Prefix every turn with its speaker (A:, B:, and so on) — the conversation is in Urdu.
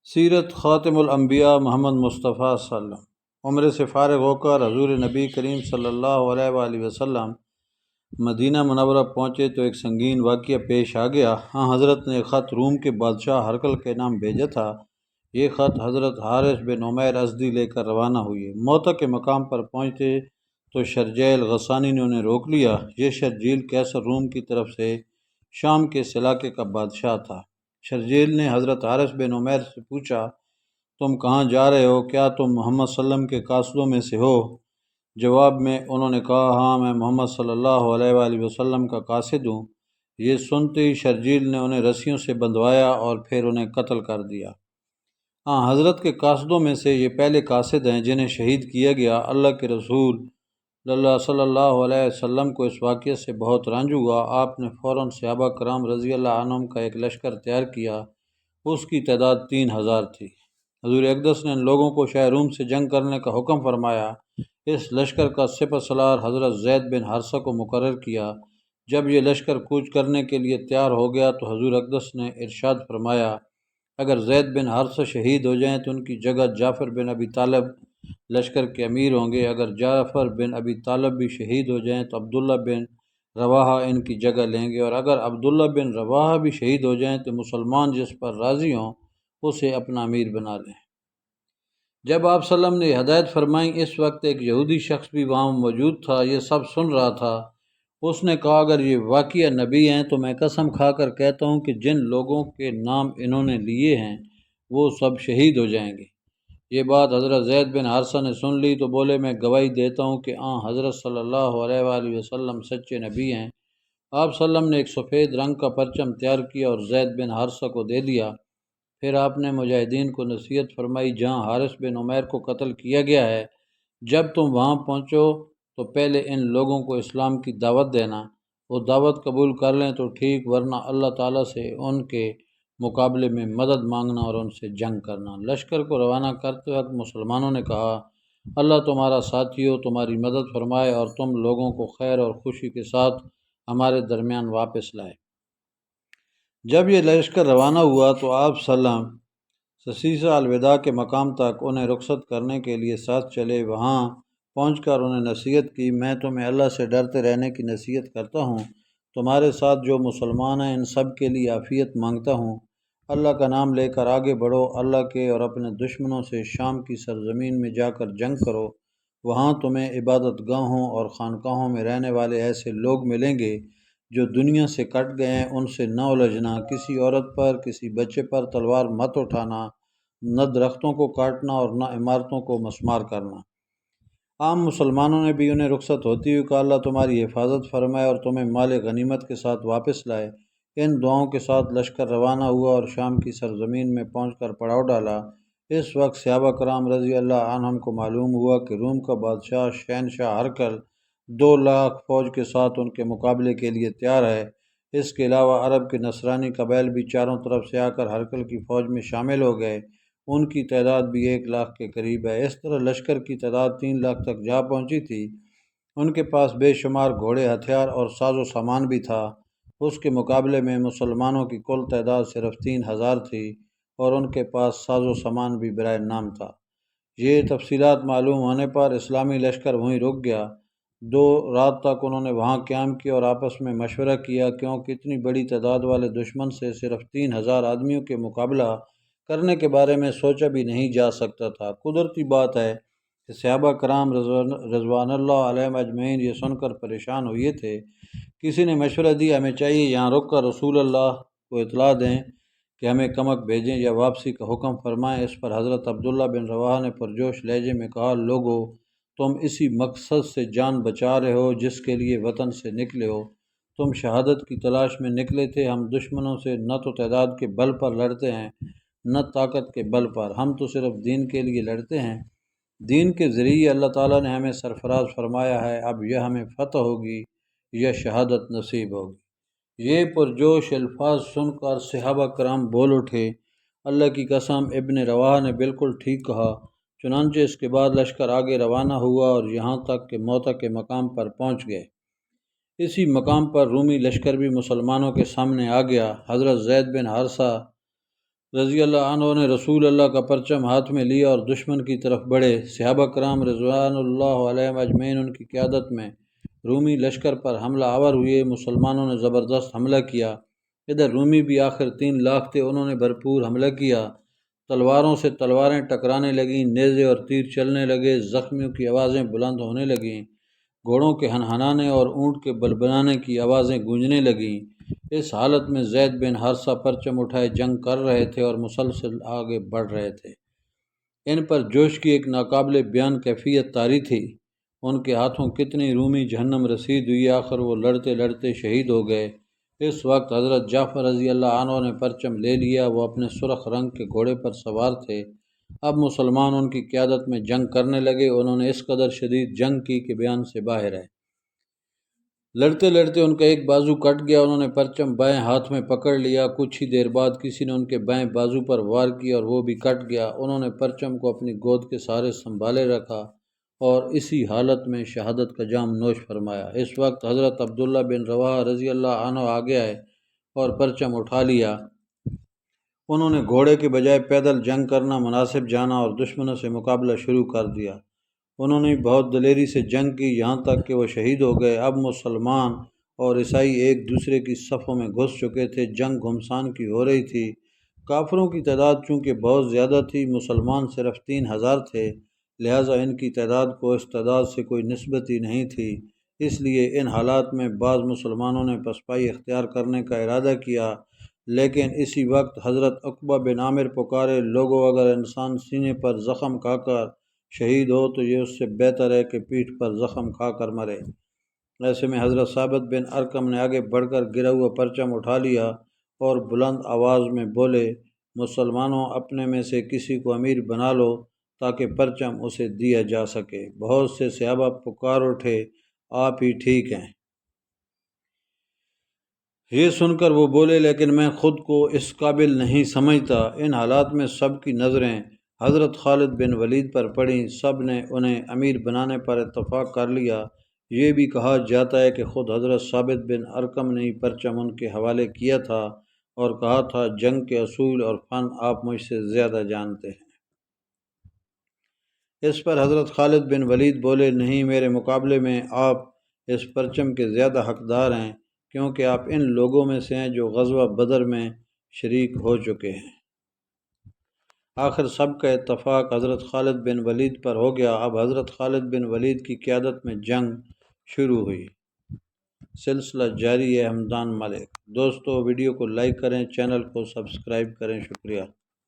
A: سیرت خاتم الانبیاء محمد مصطفیٰ صلی اللہ علیہ وسلم عمرے سے فارغ ہو کر حضور نبی کریم صلی اللہ علیہ وآلہ وسلم مدینہ منورہ پہنچے تو ایک سنگین واقعہ پیش آ گیا۔ حضرت نے خط روم کے بادشاہ ہرقل کے نام بھیجا تھا۔ یہ خط حضرت حارث بن عمیر ازدی لے کر روانہ ہوئے۔ موتا کے مقام پر پہنچتے تو شرجیل غسانی نے انہیں روک لیا۔ یہ شرجیل قیصر روم کی طرف سے شام کے اس علاقے کا بادشاہ تھا۔ شرجیل نے حضرت حارث بن عمیر سے پوچھا، تم کہاں جا رہے ہو؟ کیا تم محمد صلی اللہ علیہ وسلم کے قاصدوں میں سے ہو؟ جواب میں انہوں نے کہا، ہاں میں محمد صلی اللہ علیہ وآلہ وسلم کا قاصد ہوں۔ یہ سنتے ہی شرجیل نے انہیں رسیوں سے بندھوایا اور پھر انہیں قتل کر دیا۔ حضرت کے قاصدوں میں سے یہ پہلے قاصد ہیں جنہیں شہید کیا گیا۔ اللہ کے رسول صلی اللہ علیہ وسلم کو اس واقعے سے بہت رنج ہوا۔ آپ نے فوراً صحابہ کرام رضی اللہ عنہم کا ایک لشکر تیار کیا۔ اس کی تعداد 3000 تھی۔ حضور اقدس نے ان لوگوں کو شاہ روم سے جنگ کرنے کا حکم فرمایا۔ اس لشکر کا سپہ سالار حضرت زید بن حارثہ کو مقرر کیا۔ جب یہ لشکر کوچ کرنے کے لیے تیار ہو گیا تو حضور اقدس نے ارشاد فرمایا، اگر زید بن حارثہ شہید ہو جائیں تو ان کی جگہ جعفر بن ابی طالب لشکر کے امیر ہوں گے۔ اگر جعفر بن ابی طالب بھی شہید ہو جائیں تو عبداللہ بن رواحہ ان کی جگہ لیں گے، اور اگر عبداللہ بن رواحہ بھی شہید ہو جائیں تو مسلمان جس پر راضی ہوں اسے اپنا امیر بنا لیں۔ جب آپ صلی اللہ علیہ وسلم نے ہدایت فرمائیں، اس وقت ایک یہودی شخص بھی وہاں موجود تھا۔ یہ سب سن رہا تھا۔ اس نے کہا، اگر یہ واقعہ نبی ہیں تو میں قسم کھا کر کہتا ہوں کہ جن لوگوں کے نام انہوں نے لیے ہیں وہ سب شہید ہو جائیں گے۔ یہ بات حضرت زید بن حارثہ نے سن لی تو بولے، میں گواہی دیتا ہوں کہ حضرت صلی اللہ علیہ وآلہ وسلم سچے نبی ہیں۔ آپ صلی اللہ علیہ وسلم نے ایک سفید رنگ کا پرچم تیار کیا اور زید بن حارثہ کو دے دیا۔ پھر آپ نے مجاہدین کو نصیحت فرمائی، جہاں حارث بن عمیر کو قتل کیا گیا ہے، جب تم وہاں پہنچو تو پہلے ان لوگوں کو اسلام کی دعوت دینا۔ وہ دعوت قبول کر لیں تو ٹھیک، ورنہ اللہ تعالیٰ سے ان کے مقابلے میں مدد مانگنا اور ان سے جنگ کرنا۔ لشکر کو روانہ کرتے وقت مسلمانوں نے کہا، اللہ تمہارا ساتھی ہو، تمہاری مدد فرمائے اور تم لوگوں کو خیر اور خوشی کے ساتھ ہمارے درمیان واپس لائے۔ جب یہ لشکر روانہ ہوا تو آپ صلی اللہ علیہ وسلم سسیسہ الوداع کے مقام تک انہیں رخصت کرنے کے لیے ساتھ چلے۔ وہاں پہنچ کر انہیں نصیحت کی، میں تمہیں اللہ سے ڈرتے رہنے کی نصیحت کرتا ہوں۔ تمہارے ساتھ جو مسلمان ہیں ان سب کے لیے عافیت مانگتا ہوں۔ اللہ کا نام لے کر آگے بڑھو، اللہ کے اور اپنے دشمنوں سے شام کی سرزمین میں جا کر جنگ کرو۔ وہاں تمہیں عبادت گاہوں اور خانقاہوں میں رہنے والے ایسے لوگ ملیں گے جو دنیا سے کٹ گئے ہیں، ان سے نہ الجھنا، کسی عورت پر کسی بچے پر تلوار مت اٹھانا، نہ درختوں کو کاٹنا اور نہ عمارتوں کو مسمار کرنا۔ عام مسلمانوں نے بھی انہیں رخصت ہوتی ہوئی کہا، اللہ تمہاری حفاظت فرمائے اور تمہیں مال غنیمت کے ساتھ واپس لائے۔ ان دعاؤں کے ساتھ لشکر روانہ ہوا اور شام کی سرزمین میں پہنچ کر پڑاؤ ڈالا۔ اس وقت صحابہ کرام رضی اللہ عنہم کو معلوم ہوا کہ روم کا بادشاہ شہنشاہ ہرقل 2,00,000 فوج کے ساتھ ان کے مقابلے کے لیے تیار ہے۔ اس کے علاوہ عرب کے نصرانی قبائل بھی چاروں طرف سے آ کر ہرقل کی فوج میں شامل ہو گئے۔ ان کی تعداد بھی 1,00,000 کے قریب ہے۔ اس طرح لشکر کی تعداد 3,00,000 تک جا پہنچی تھی۔ ان کے پاس بے شمار گھوڑے، ہتھیار اور ساز و سامان بھی تھا۔ اس کے مقابلے میں مسلمانوں کی کل تعداد صرف 3,000 تھی اور ان کے پاس ساز و سامان بھی برائے نام تھا۔ یہ تفصیلات معلوم ہونے پر اسلامی لشکر وہیں رک گیا۔ 2 رات تک انہوں نے وہاں قیام کیا اور آپس میں مشورہ کیا، کیونکہ اتنی بڑی تعداد والے دشمن سے صرف 3,000 آدمیوں کے مقابلہ کرنے کے بارے میں سوچا بھی نہیں جا سکتا تھا۔ قدرتی بات ہے کہ صحابہ کرام رضوان اللہ علیہم اجمعین یہ سن کر پریشان ہوئے تھے۔ کسی نے مشورہ دیا، ہمیں چاہیے یہاں رک کر رسول اللہ کو اطلاع دیں کہ ہمیں کمک بھیجیں یا واپسی کا حکم فرمائیں۔ اس پر حضرت عبداللہ بن رواحہ نے پرجوش لہجے میں کہا، لوگو، تم اسی مقصد سے جان بچا رہے ہو جس کے لیے وطن سے نکلے ہو۔ تم شہادت کی تلاش میں نکلے تھے۔ ہم دشمنوں سے نہ تو تعداد کے بل پر لڑتے ہیں نہ طاقت کے بل پر، ہم تو صرف دین کے لیے لڑتے ہیں۔ دین کے ذریعے اللہ تعالیٰ نے ہمیں سرفراز فرمایا ہے، اب یا ہمیں فتح ہوگی یا شہادت نصیب ہوگی۔ یہ پرجوش الفاظ سن کر صحابہ کرام بول اٹھے، اللہ کی قسم، ابن رواحہ نے بالکل ٹھیک کہا۔ چنانچہ اس کے بعد لشکر آگے روانہ ہوا اور یہاں تک کہ موتا کے مقام پر پہنچ گئے۔ اسی مقام پر رومی لشکر بھی مسلمانوں کے سامنے آ گیا۔ حضرت زید بن حارثہ رضی اللہ عنہ نے رسول اللہ کا پرچم ہاتھ میں لیا اور دشمن کی طرف بڑھے۔ صحابہ کرام رضوان اللہ علیہم اجمعین ان کی قیادت میں رومی لشکر پر حملہ آور ہوئے۔ مسلمانوں نے زبردست حملہ کیا۔ ادھر رومی بھی آخر 3 لاکھ تھے، انہوں نے بھرپور حملہ کیا۔ تلواروں سے تلواریں ٹکرانے لگیں، نیزے اور تیر چلنے لگے، زخمیوں کی آوازیں بلند ہونے لگیں، گھوڑوں کے ہنہنانے اور اونٹ کے بلبلانے کی آوازیں گونجنے لگیں۔ اس حالت میں زید بن حارثہ پرچم اٹھائے جنگ کر رہے تھے اور مسلسل آگے بڑھ رہے تھے۔ ان پر جوش کی ایک ناقابل بیان کیفیت طاری تھی۔ ان کے ہاتھوں کتنی رومی جہنم رسید ہوئی، آخر وہ لڑتے لڑتے شہید ہو گئے۔ اس وقت حضرت جعفر رضی اللہ عنہ نے پرچم لے لیا، وہ اپنے سرخ رنگ کے گھوڑے پر سوار تھے۔ اب مسلمان ان کی قیادت میں جنگ کرنے لگے۔ انہوں نے اس قدر شدید جنگ کی کہ بیان سے باہر ہے۔ لڑتے لڑتے ان کا ایک بازو کٹ گیا، انہوں نے پرچم بائیں ہاتھ میں پکڑ لیا۔ کچھ ہی دیر بعد کسی نے ان کے بائیں بازو پر وار کیا اور وہ بھی کٹ گیا۔ انہوں نے پرچم کو اپنی گود کے سہارے سنبھالے رکھا اور اسی حالت میں شہادت کا جام نوش فرمایا۔ اس وقت حضرت عبداللہ بن رواحہ رضی اللہ عنہ آگے آئے اور پرچم اٹھا لیا۔ انہوں نے گھوڑے کے بجائے پیدل جنگ کرنا مناسب جانا اور دشمنوں سے مقابلہ شروع کر دیا۔ انہوں نے بہت دلیری سے جنگ کی، یہاں تک کہ وہ شہید ہو گئے۔ اب مسلمان اور عیسائی ایک دوسرے کی صفوں میں گھس چکے تھے، جنگ گھمسان کی ہو رہی تھی۔ کافروں کی تعداد چونکہ بہت زیادہ تھی، مسلمان صرف 3000 تھے، لہٰذا ان کی تعداد کو اس تعداد سے کوئی نسبت ہی نہیں تھی۔ اس لیے ان حالات میں بعض مسلمانوں نے پسپائی اختیار کرنے کا ارادہ کیا، لیکن اسی وقت حضرت عقبہ بن عامر پکارے، لوگوں اگر انسان سینے پر زخم کھا کر شہید ہو تو یہ اس سے بہتر ہے کہ پیٹھ پر زخم کھا کر مرے۔ ایسے میں حضرت ثابت بن ارقم نے آگے بڑھ کر گرا ہوا پرچم اٹھا لیا اور بلند آواز میں بولے، مسلمانوں اپنے میں سے کسی کو امیر بنا لو تاکہ پرچم اسے دیا جا سکے۔ بہت سے صحابہ پکار اٹھے، آپ ہی ٹھیک ہیں۔ یہ سن کر وہ بولے، لیکن میں خود کو اس قابل نہیں سمجھتا۔ ان حالات میں سب کی نظریں حضرت خالد بن ولید پر پڑیں، سب نے انہیں امیر بنانے پر اتفاق کر لیا۔ یہ بھی کہا جاتا ہے کہ خود حضرت ثابت بن ارقم نے پرچم ان کے حوالے کیا تھا اور کہا تھا، جنگ کے اصول اور فن آپ مجھ سے زیادہ جانتے ہیں۔ اس پر حضرت خالد بن ولید بولے، نہیں، میرے مقابلے میں آپ اس پرچم کے زیادہ حقدار ہیں، کیونکہ آپ ان لوگوں میں سے ہیں جو غزوہ بدر میں شریک ہو چکے ہیں۔ آخر سب کا اتفاق حضرت خالد بن ولید پر ہو گیا۔ اب حضرت خالد بن ولید کی قیادت میں جنگ شروع ہوئی۔ سلسلہ جاری ہے۔ حمدان ملک۔ دوستو، ویڈیو کو لائک کریں، چینل کو سبسکرائب کریں۔ شکریہ۔